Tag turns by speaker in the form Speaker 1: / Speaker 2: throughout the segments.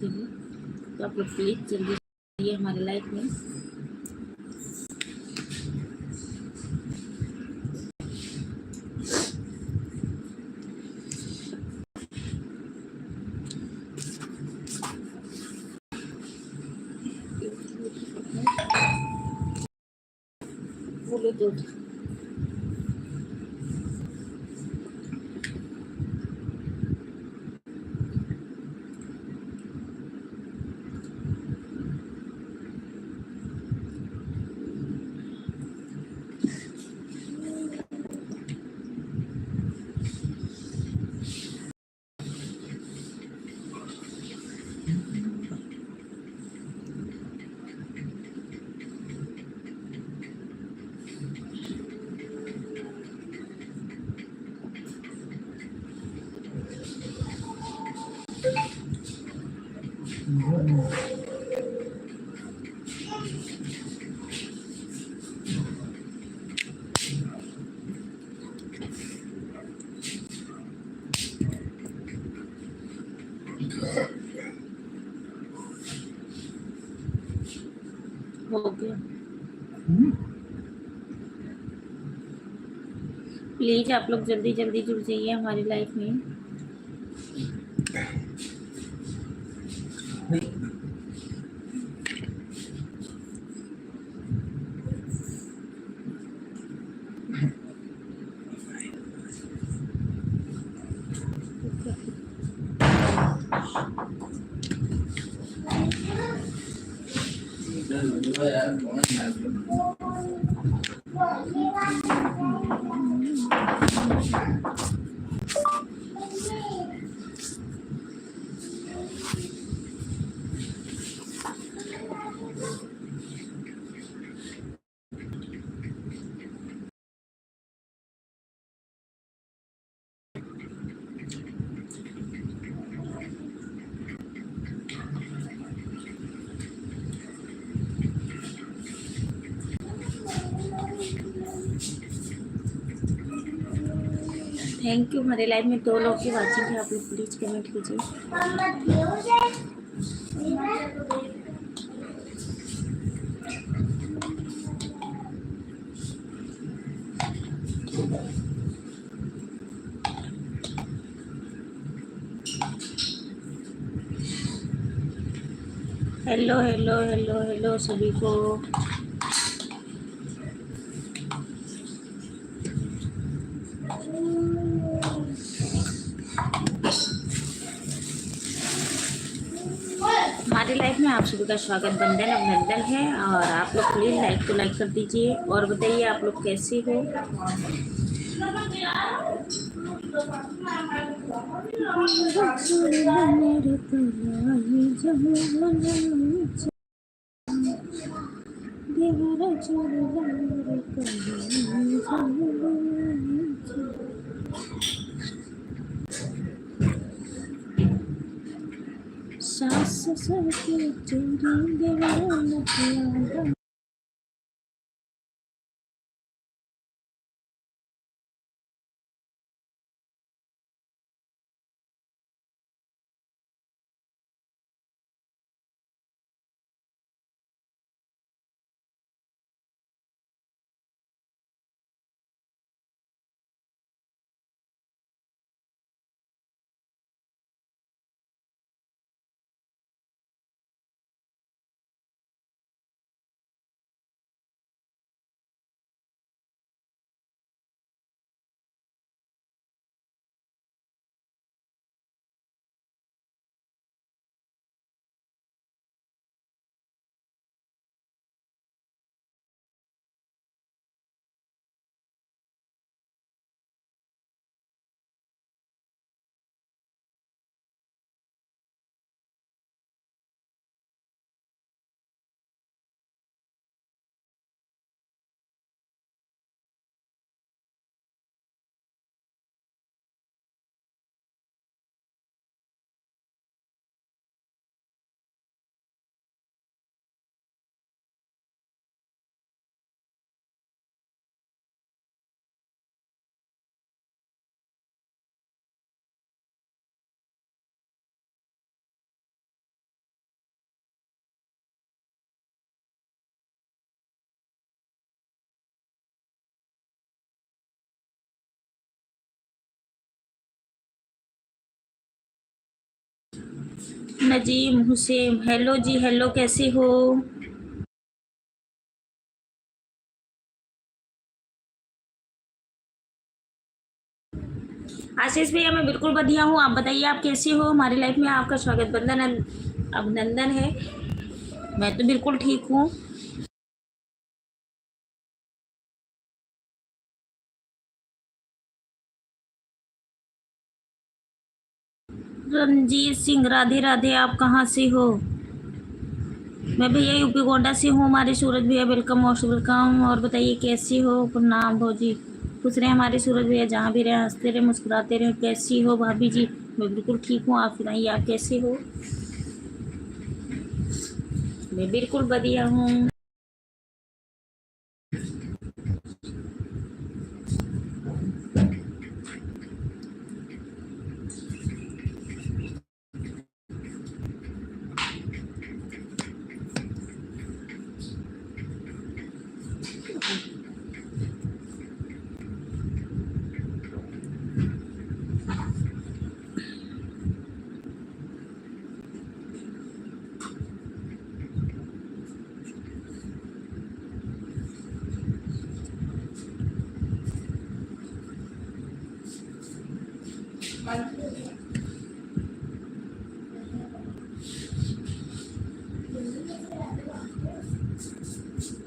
Speaker 1: तो आप लोग प्लीज़ जल्दी आइए हमारे लाइफ में। ब्लूटूथ हो गया। प्लीज़ आप लोग जल्दी जल्दी जुड़ जाइए हमारी लाइफ में। Thank you. हमारे लाइफ में 2 लोग की वाचिंग है। आप लोग प्लीज़ कमेंट कीजिए। हेलो हेलो हेलो हेलो सभी को। हमारी लाइफ में आप सभी का स्वागत, बंधन अभिनंदन है। और आप लोग प्लीज़ लाइक को लाइक कर दीजिए और बताइए आप लोग कैसे हो। सास ससुर की चोरी देवाना नजीम हुसैन, हेलो जी, हेलो, कैसे हो? आशीष भैया, मैं बिल्कुल बढ़िया हूँ, आप बताइए आप कैसे हो? हमारी लाइफ में आपका स्वागत बंधन अभिनंदन है। मैं तो बिल्कुल ठीक हूँ। रंजीत सिंह, राधे राधे, आप कहाँ से हो? मैं भैया यूपी गोंडा से हूँ। हमारे सूरज भैया वेलकम, मोस्ट वेलकम। और बताइए कैसी हो? प्रणाम भौजी, खुश रहे हमारे सूरज भैया, जहाँ भी रहे हंसते रहे मुस्कुराते रहे। कैसी हो भाभी जी? मैं बिल्कुल ठीक हूँ, आप सुनाइए आप कैसे हो? मैं बिल्कुल बढ़िया हूँ।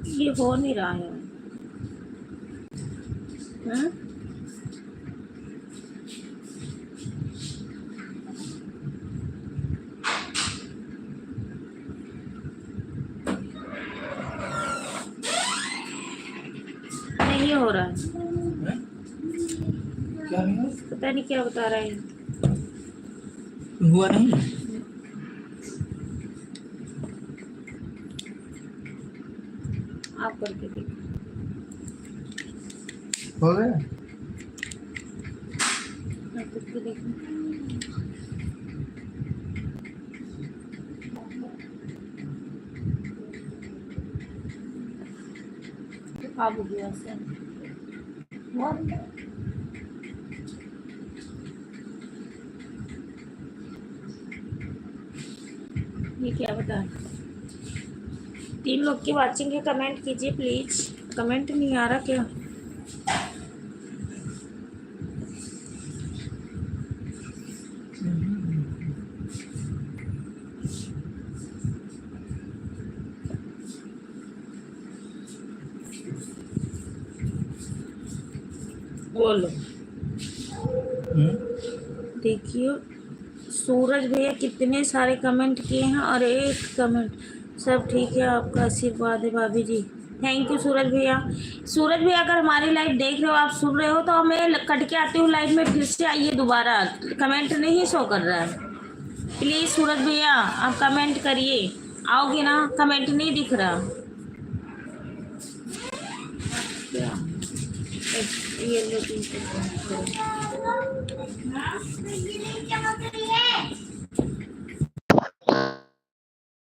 Speaker 1: ये हो नहीं रहा है। हम्म? नहीं हो रहा है।
Speaker 2: क्या नहीं
Speaker 1: पता नहीं क्या बता रहा है।
Speaker 2: हुआ नहीं।
Speaker 1: आप करके देखो।
Speaker 2: हो गया।
Speaker 1: आप करके देखो। आप हो गया से ये क्या बता रहा है? 3 लोग की वाचिंग है, कमेंट कीजिए प्लीज। कमेंट नहीं आ रहा क्या? बोलो। देखिए सूरज भैया कितने सारे कमेंट किए हैं और एक कमेंट, सब ठीक है, आपका आशीर्वाद है भाभी जी। थैंक यू सूरज भैया। सूरज भैया अगर हमारी लाइव देख रहे हो, आप सुन रहे हो, तो मैं कट के आती हूँ लाइव में, फिर से आइए दोबारा। कमेंट नहीं शो कर रहा है, प्लीज सूरज भैया आप कमेंट करिए। आओगे ना? कमेंट नहीं दिख रहा क्या? ये लो 3 सेकंड।